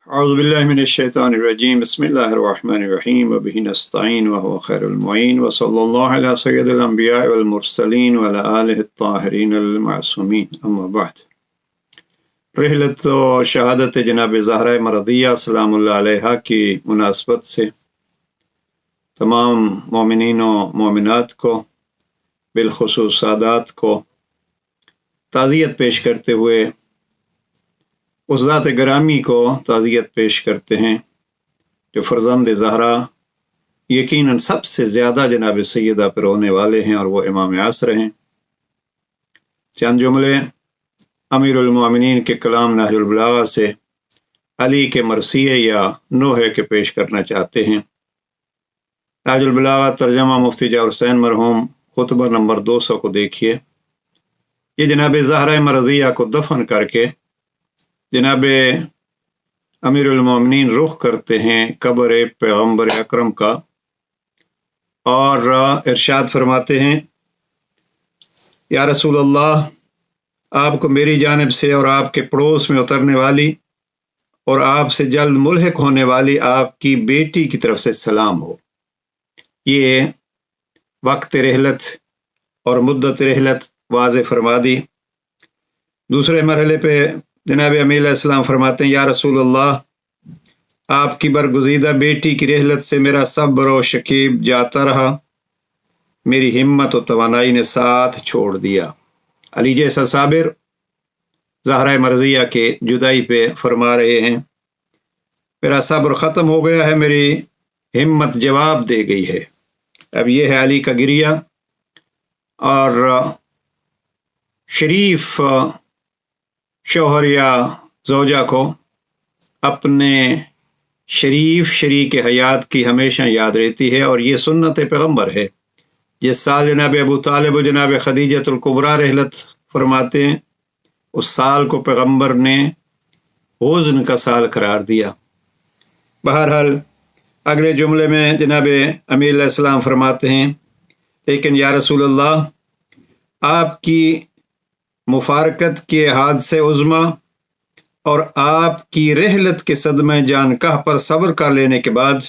اعوذ باللہ من الشیطان الرجیم بسم اللہ الرحمن الرحیم وبہ نستعین وهو خیر المعین وصلی اللہ علی سید الانبیاء والمرسلین وعلی آلہ الطاہرین المعصومین اما بعد۔ رحلت و شہادت جناب زہرہ مرضیہ سلام اللہ علیہا کی مناسبت سے تمام مومنین و مومنات کو بالخصوص سادات کو تعزیت پیش کرتے ہوئے اس ذات گرامی کو تعزیت پیش کرتے ہیں جو فرزند زہرا یقیناً سب سے زیادہ جناب سیدہ پر ہونے والے ہیں اور وہ امام عصر ہیں۔ چند جملے امیر المومنین کے کلام نہج البلاغہ سے علی کے مرثیے یا نوحے کے پیش کرنا چاہتے ہیں۔ نہج البلاغہ ترجمہ مفتی جعفر حسین مرحوم خطبہ نمبر 200 کو دیکھیے۔ یہ جناب زہرہ مرضیہ کو دفن کر کے جناب امیر المومنین رخ کرتے ہیں قبر پیغمبر اکرم کا اور ارشاد فرماتے ہیں، یا رسول اللہ، آپ کو میری جانب سے اور آپ کے پڑوس میں اترنے والی اور آپ سے جلد ملحق ہونے والی آپ کی بیٹی کی طرف سے سلام ہو۔ یہ وقت رحلت اور مدت رحلت واضح فرما دی۔ دوسرے مرحلے پہ جناب امیر علیہ السلام فرماتے ہیں، یا رسول اللہ، آپ کی برگزیدہ بیٹی کی رحلت سے میرا صبر و شکیب جاتا رہا، میری ہمت و توانائی نے ساتھ چھوڑ دیا۔ علی جیسا صابر زہرہ مرضیہ کے جدائی پہ فرما رہے ہیں، میرا صبر ختم ہو گیا ہے، میری ہمت جواب دے گئی ہے۔ اب یہ ہے علی کا گریہ اور شریف شوہر یا زوجہ کو اپنے شریف شریک حیات کی ہمیشہ یاد رہتی ہے، اور یہ سنت پیغمبر ہے۔ جس سال جناب ابو طالب و جناب خدیجۃ الکبریٰ رحلت فرماتے ہیں، اس سال کو پیغمبر نے حزن کا سال قرار دیا۔ بہرحال اگلے جملے میں جناب امیر علیہ السلام فرماتے ہیں، لیکن یا رسول اللہ، آپ کی مفارقت کے حادثے عظما اور آپ کی رحلت کے صدمہ جانکاہ پر صبر کر لینے کے بعد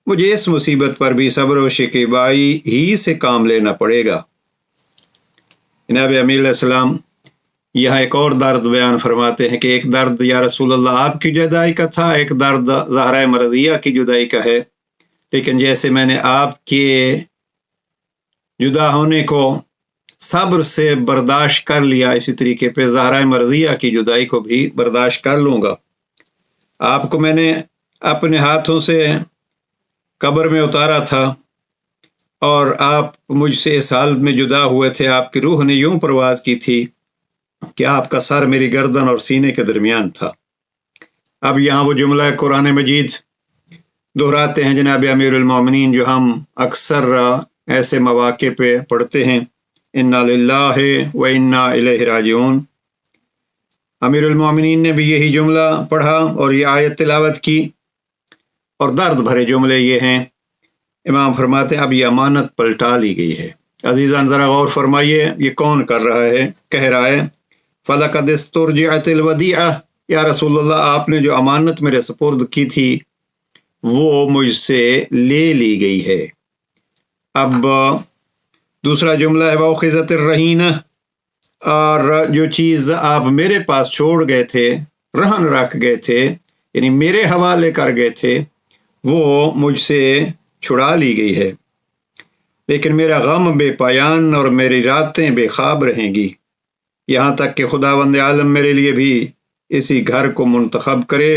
مجھے اس مصیبت پر بھی صبر و شکیبائی ہی سے کام لینا پڑے گا۔ جناب امیر علیہ السلام یہاں ایک اور درد بیان فرماتے ہیں کہ ایک درد یا رسول اللہ آپ کی جدائی کا تھا، ایک درد زہرہ مرضیہ کی جدائی کا ہے، لیکن جیسے میں نے آپ کے جدا ہونے کو صبر سے برداشت کر لیا، اسی طریقے پہ زہرہ مرضیہ کی جدائی کو بھی برداشت کر لوں گا۔ آپ کو میں نے اپنے ہاتھوں سے قبر میں اتارا تھا اور آپ مجھ سے اس حالت میں جدا ہوئے تھے، آپ کی روح نے یوں پرواز کی تھی کہ آپ کا سر میری گردن اور سینے کے درمیان تھا۔ اب یہاں وہ جملہ قرآن مجید دہراتے ہیں جناب امیر المومنین جو ہم اکثر ایسے مواقع پہ پڑھتے ہیں، انا للہ و انا الیہ راجعون۔ امیر المومنین نے بھی یہی جملہ پڑھا اور یہ آیت تلاوت کی، اور درد بھرے جملے یہ ہیں۔ امام فرماتے ہیں اب یہ امانت پلٹا لی گئی ہے۔ عزیزان ذرا غور فرمائیے، یہ کون کر رہا ہے؟ کہہ رہا ہے فَلَقَدِ اسْتُرْجِعَتِ الْوَدِيعَةُ، یا رسول اللہ، آپ نے جو امانت میرے سپرد کی تھی وہ مجھ سے لے لی گئی ہے۔ اب دوسرا جملہ ہے وَأُخِذَتِ الرَّهِينَةُ، اور جو چیز آپ میرے پاس چھوڑ گئے تھے، رہن رکھ گئے تھے، یعنی میرے حوالے کر گئے تھے، وہ مجھ سے چھڑا لی گئی ہے، لیکن میرا غم بے پایان اور میری راتیں بے خواب رہیں گی، یہاں تک کہ خداوند عالم میرے لیے بھی اسی گھر کو منتخب کرے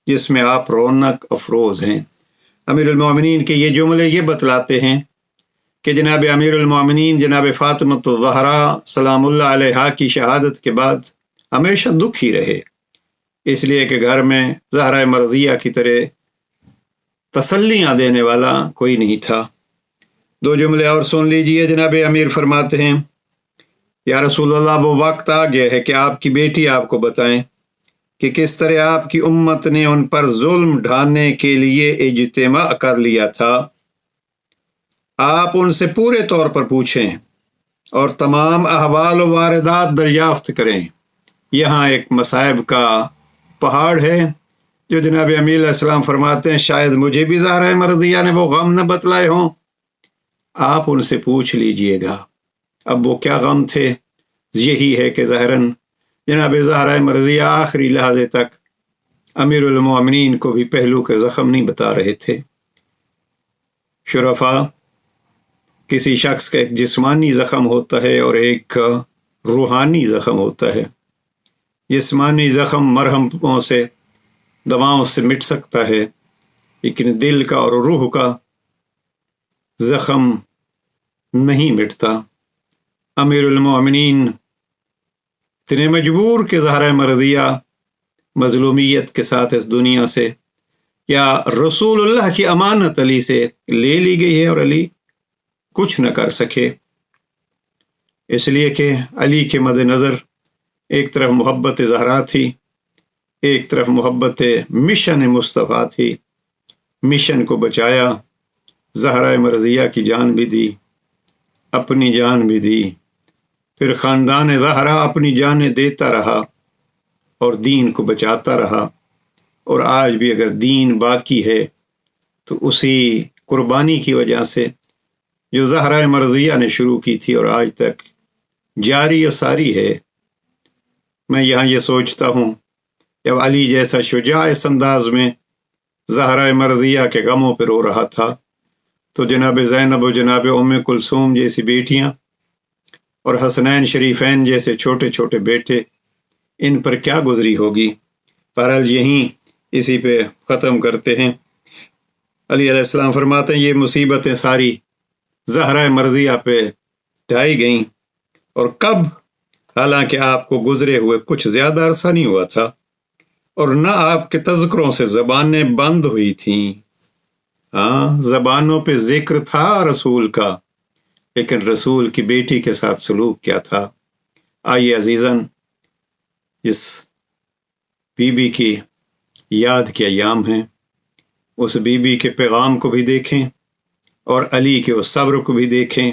جس میں آپ رونق افروز ہیں۔ امیر المومنین کے یہ جملے یہ بتلاتے ہیں کہ جناب امیر المومنین جناب فاطمہ الزہرا سلام اللہ علیہا کی شہادت کے بعد ہمیشہ دکھ ہی رہے، اس لیے کہ گھر میں زہرہ مرضیہ کی طرح تسلیاں دینے والا کوئی نہیں تھا۔ دو جملے اور سن لیجئے، جناب امیر فرماتے ہیں، یا رسول اللہ، وہ وقت آ گیا ہے کہ آپ کی بیٹی آپ کو بتائیں کہ کس طرح آپ کی امت نے ان پر ظلم ڈھانے کے لیے اجتماع کر لیا تھا۔ آپ ان سے پورے طور پر پوچھیں اور تمام احوال و واردات دریافت کریں۔ یہاں ایک مصائب کا پہاڑ ہے جو جناب امیل علیہ السلام فرماتے ہیں شاید مجھے بھی زہرہ مرضیہ نے وہ غم نہ بتلائے ہوں، آپ ان سے پوچھ لیجئے گا اب وہ کیا غم تھے۔ یہی ہے کہ ظاہراً جناب زہرہ مرضیہ آخری لحظے تک امیر المومنین کو بھی پہلو کے زخم نہیں بتا رہے تھے۔ شرفا، کسی شخص کا ایک جسمانی زخم ہوتا ہے اور ایک روحانی زخم ہوتا ہے۔ جسمانی زخم مرہموں سے، دواؤں سے مٹ سکتا ہے، لیکن دل کا اور روح کا زخم نہیں مٹتا۔ امیر المومنین اتنے مجبور کہ زہرہ مرضیہ مظلومیت کے ساتھ اس دنیا سے یا رسول اللہ کی امانت علی سے لے لی گئی ہے اور علی کچھ نہ کر سکے، اس لیے کہ علی کے مد نظر ایک طرف محبت زہرا تھی، ایک طرف محبت مشن مصطفیٰ تھی۔ مشن کو بچایا، زہرہ مرضیہ کی جان بھی دی، اپنی جان بھی دی، پھر خاندان زہرا اپنی جانیں دیتا رہا اور دین کو بچاتا رہا، اور آج بھی اگر دین باقی ہے تو اسی قربانی کی وجہ سے جو زہرہ مرضیہ نے شروع کی تھی اور آج تک جاری و ساری ہے۔ میں یہاں یہ سوچتا ہوں جب علی جیسا شجاع اس انداز میں زہرہ مرضیہ کے غموں پہ رو رہا تھا تو جناب زینب و جناب ام کلثوم جیسی بیٹیاں اور حسنین شریفین جیسے چھوٹے چھوٹے بیٹے، ان پر کیا گزری ہوگی۔ بہرحال یہیں اسی پہ ختم کرتے ہیں۔ علی علیہ السلام فرماتے ہیں یہ مصیبتیں ساری زہرہ مرضیہ پہ ڈھائی گئیں، اور کب؟ حالانکہ آپ کو گزرے ہوئے کچھ زیادہ عرصہ نہیں ہوا تھا اور نہ آپ کے تذکروں سے زبانیں بند ہوئی تھیں۔ ہاں، زبانوں پہ ذکر تھا رسول کا، لیکن رسول کی بیٹی کے ساتھ سلوک کیا تھا۔ آئیے عزیزاً، جس بی بی کی یاد کے ایام ہیں اس بی بی کے پیغام کو بھی دیکھیں اور علی کے اس صبر کو بھی دیکھیں،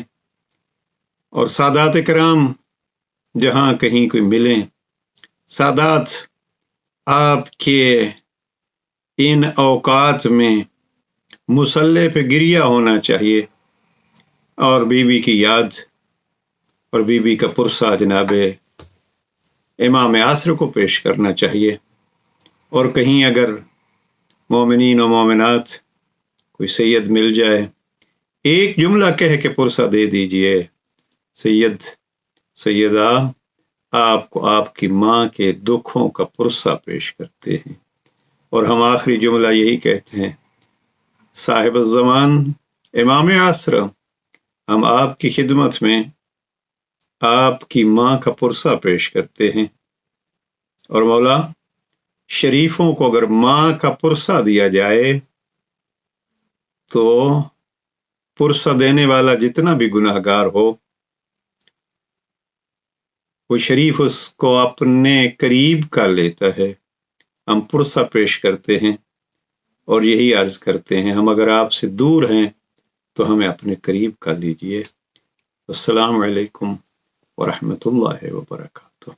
اور سادات کرام جہاں کہیں کوئی ملیں، سادات آپ کے ان اوقات میں مصلے پہ گریہ ہونا چاہیے اور بی بی کی یاد اور بی بی کا پرسہ جناب امام عصر کو پیش کرنا چاہیے۔ اور کہیں اگر مومنین و مومنات کوئی سید مل جائے، ایک جملہ کہہ کے پرسہ دے دیجئے، سید، سیدہ، آپ کو آپ کی ماں کے دکھوں کا پرسہ پیش کرتے ہیں۔ اور ہم آخری جملہ یہی کہتے ہیں، صاحب الزمان امام عصر، ہم آپ کی خدمت میں آپ کی ماں کا پرسہ پیش کرتے ہیں، اور مولا شریفوں کو اگر ماں کا پرسہ دیا جائے تو پرسہ دینے والا جتنا بھی گناہ گار ہو، وہ شریف اس کو اپنے قریب کر لیتا ہے۔ ہم پرسہ پیش کرتے ہیں اور یہی عرض کرتے ہیں، ہم اگر آپ سے دور ہیں تو ہمیں اپنے قریب کر لیجئے۔ السلام علیکم ورحمۃ اللہ وبرکاتہ۔